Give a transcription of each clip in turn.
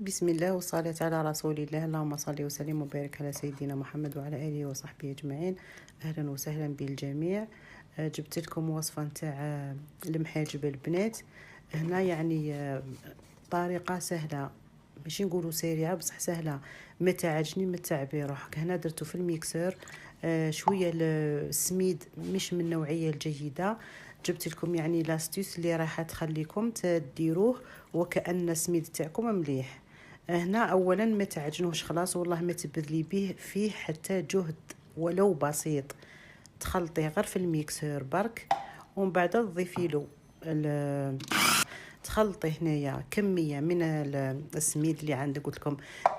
بسم الله والصلاة على رسول الله. اللهم صل وسلم وبارك على سيدنا محمد وعلى آله وصحبه أجمعين. أهلا وسهلا بالجميع. جبت لكم وصفة نتاع المحاجب البنات. هنا يعني طريقة سهلة، ماشي نقولوا سريعة بصح سهلة، ما تعجني ما تعبي روحك. هنا درتو في الميكسر شوية السميد مش من النوعية الجيدة. جبت لكم يعني لاستيس اللي راح تخليكم تديروه وكأن السميد تاعكم مليح. هنا اولا ما تعجنوش خلاص، والله ما تبذلي به فيه حتى جهد ولو بسيط. تخلطيه غير في الميكسر برك، ومن بعد تضيفي له تخلطي هنايا كميه من السميد اللي عندك. قلت لكم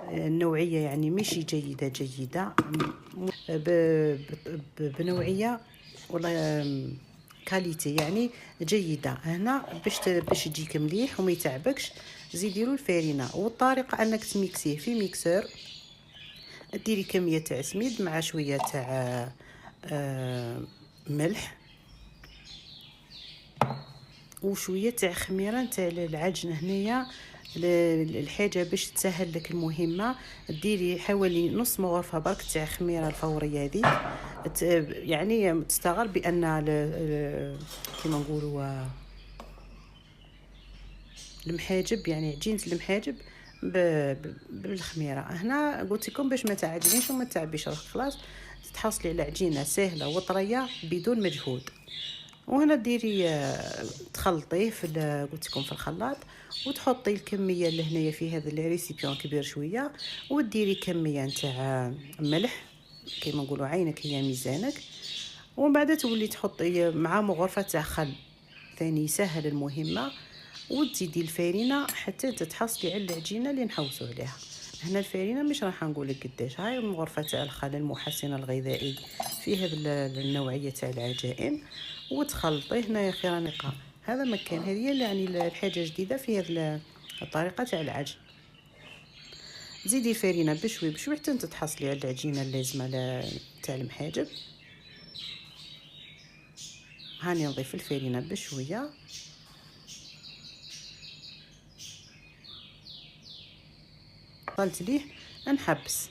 النوعيه يعني ماشي جيده بنوعيه والله كاليتي يعني جيده. هنا باش يجيك مليح وما يتعبكش، زيدي له الفارينه. والطريقه انك تميكسيه في ميكسر، ديري كميه تاع سميد مع شويه تاع ملح وشويه تاع خميره تاع العجن. هنايا الحاجه باش تسهل لك المهمه، ديري حوالي نص مغرفه برك تاع خميره الفوريه هذه. يعني تستغرب بان كيما نقولوا المحاجب، يعني عجينه المحاجب بالخميره. هنا قلت لكم باش ما تعجنيش وما تعبيش روحك، خلاص تحصلي على عجينه سهله وطريه بدون مجهود. وهنا ديري تخلطيه قلت لكم في الخلاط، وتحطي الكميه اللي هنايا في هذا الريسيبيون كبير شويه، وديري كميه نتاع ملح كيما نقولوا عينك هي ميزانك. ومن بعد تولي تحطي مع مغرفه تاع خل ثاني يسهل المهمه، وتزيدي الفارينه حتى تتحصلي على العجينه اللي نحوسوا عليها. هنا الفارينه مش راح نقول لك قداش، هاي مغرفه تاع الخل المحسن الغذائي في هذه النوعيه تاع العجائن. وتخلطيه هنا خيرانقه. هذا مكان هذه يعني الحاجه جديده في هذه الطريقه تاع العجن. زيدي الفارينه بشوي بشوي حتى تتحصلي على العجينه اللازمه تاع المحاجب. هاني نضيف الفارينه بشويه، قلت ليه نحبس.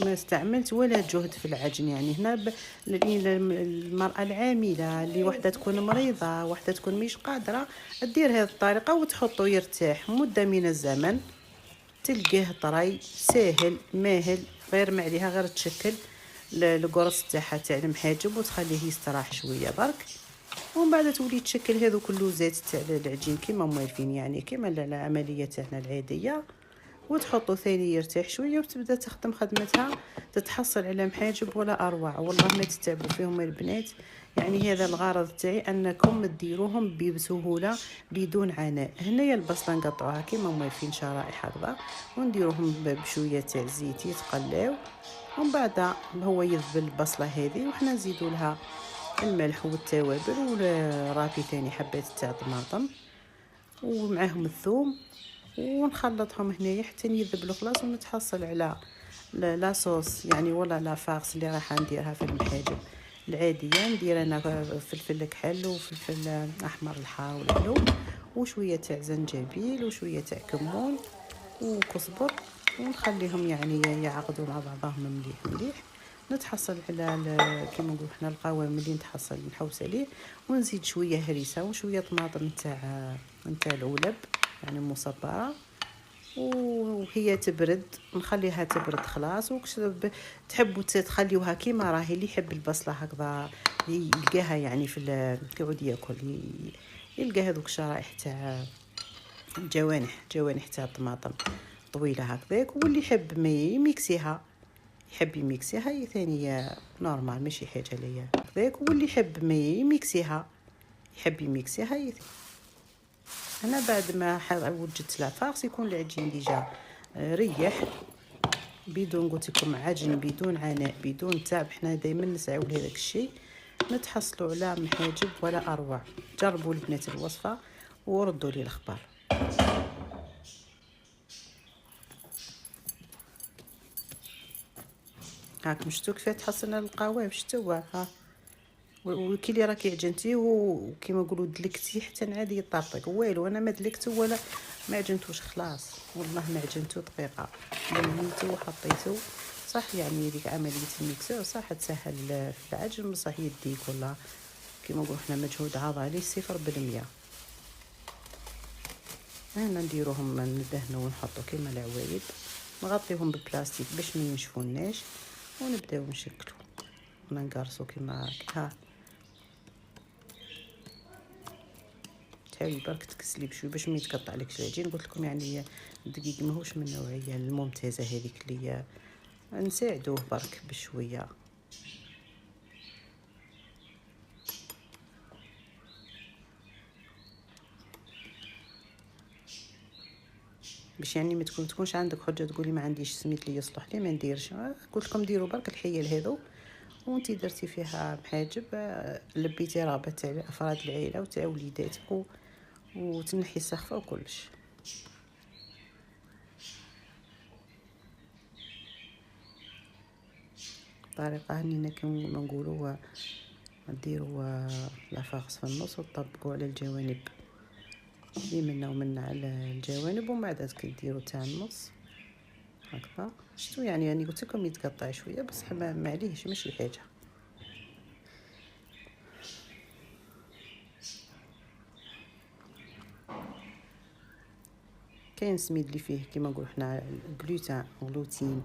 ما استعملت ولا جهد في العجن. يعني هنا المرأة العاملة اللي وحدة تكون مريضة، وحدة تكون مش قادرة، دير هذه الطريقة وتحطه يرتاح مدة من الزمن، تلقيه طري ساهل ماهل. غير ما عليها غير تشكل القرص تاعها تاع المحاجب وتخليه يستراح شوية برك. ومن بعد تولي تشكل هذو كله زيت تاع العجين كيما موالفين، يعني كيما العملية تاعنا العادية. وتحطو ثاني يرتاح شويه وتبدا تخدم خدمتها، تتحصل على محاجب ولا اروع. والله ما تتعبوا فيهم البنات. يعني هذا الغرض تاعي انكم تديروهم بسهوله بدون عناء. هنايا البصله نقطعوها كيما هما في شرائح هكذا، ونديروهم بشويه تاع زيت يتقلاو. ومن بعد هو يذبل البصله هذه، وحنا نزيدوا لها الملح والتوابل ورابي ثاني حبات تاع طماطم ومعاهم الثوم، ونخلطهم هنايا حتى يذبلوا خلاص. ونتحصل على لا صوص يعني ولا لا فارس اللي راح نديرها في المحاجب العاديه. ندير انا فلفل كحل وفلفل احمر الحار والعلو وشويه تاع زنجبيل وشويه تاع كمون وكزبر، ونخليهم يعني يعقدوا مع بعضهم مليح مليح. نتحصل على كيما نقول حنا القوام اللي نتحصل نحوس عليه. ونزيد شويه هريسه وشويه طماطم نتاع العلب يعني مصبره، وهي تبرد نخليها تبرد خلاص. تحبوا تخليوها كيما راهي. اللي يحب البصله هكذا يلقاها يعني في يقعد ياكل يلقى هذوك الشرائح تاع جوانح تاع الطماطم طويله هكذاك. واللي يحب ما يميكسيها، يحب يميكسيها ثاني نورمال ماشي حاجه ليا هكذاك. واللي يحب ما يميكسيها يحب يميكسيها. انا بعد ما وجدت العفاقس يكون العجين ديجا ريح بدون قلت لكم عجن بدون عناء بدون تعب. حنا دائما نسعوا لهذاك الشيء نتحصلوا على محاجب ولا اروع. جربوا البنات الوصفه وردوا لي الاخبار. هاكم شفتوا كيف تحصلنا القوام، شفتوا ها وكي اللي راكي عجنتيه وكيما نقولوا دلكتي حتى عادي يطرطق والو. انا ما دلكتو ولا ما عجنتوش خلاص، والله ما عجنتو دقيقه، لميتو وحطيتو صح. يعني ديك عمليه الميكسور صح تسهل في العجن، بصح يديك ولا كيما نقولوا حنا مجهود عضلي 0%. هنا نديروهم ندهنوا ونحطوا كيما العوايد، نغطيهم بالبلاستيك باش ما ينشفوناش، ونبداو نشكلوا ونقرصوا كيما هكا. تحاولي برك تكسلي بشوي باش ما يتقطع لكش العجين. قلت لكم يعني الدقيق ماهوش من النوعيه الممتازه هذيك اللي نساعدوه برك بشويه. باش يعني ما تكونش عندك حجه تقولي ما عنديش سميت اللي يصلح لي ما نديرش. قلت لكم ديروا برك الحيل هذو، وانتي درتي فيها محاجب، لبيتي رابط تاع افراد العائله وتاع وليداتك وتنحي السخفه وكلش. طريقه هنينا كما نقولوا ديروا لافاغس في النص وتطبقوا على الجوانب، منا ومنا على الجوانب، ومن بعد كديروا تاع النص هكذا. شتو يعني قلت لكم يتقطع شويه بس معليهش ماشي حاجه. كاين سميد اللي فيه كيما نقولوا حنا غلوتين،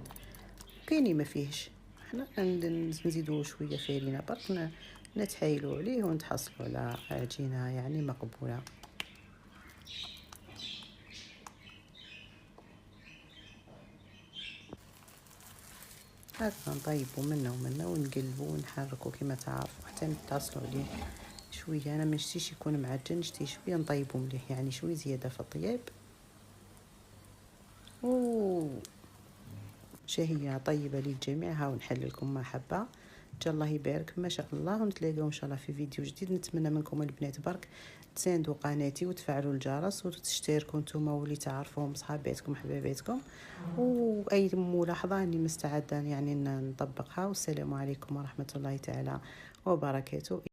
كاين ما فيهش. حنا نزيدوا شويه فارينه برك نتحايلوا عليه ونتحصلوا على عجينه يعني مقبوله. هكا نطيبوا منا ومنا ونقلبوا ونحركوا كيما تعرفوا حتى نتصلوا عليه شويه. انا ما نشتيش يكون معجن، نشتي شويه نطيبوا مليح يعني شويه زياده في الطياب. شهية طيبة للجميع. ها ونحل لكم ما حبة ان شاء الله يبارك ما شاء الله. ونتلاقاو ان شاء الله في فيديو جديد. نتمنى منكم البنات برك تساندوا قناتي وتفعلوا الجرس وتشتركوا نتوما واللي تعرفوهم صحاباتكم حباباتكم. واي ملاحظة اني مستعدة يعني نطبقها. والسلام عليكم ورحمة الله تعالى وبركاته.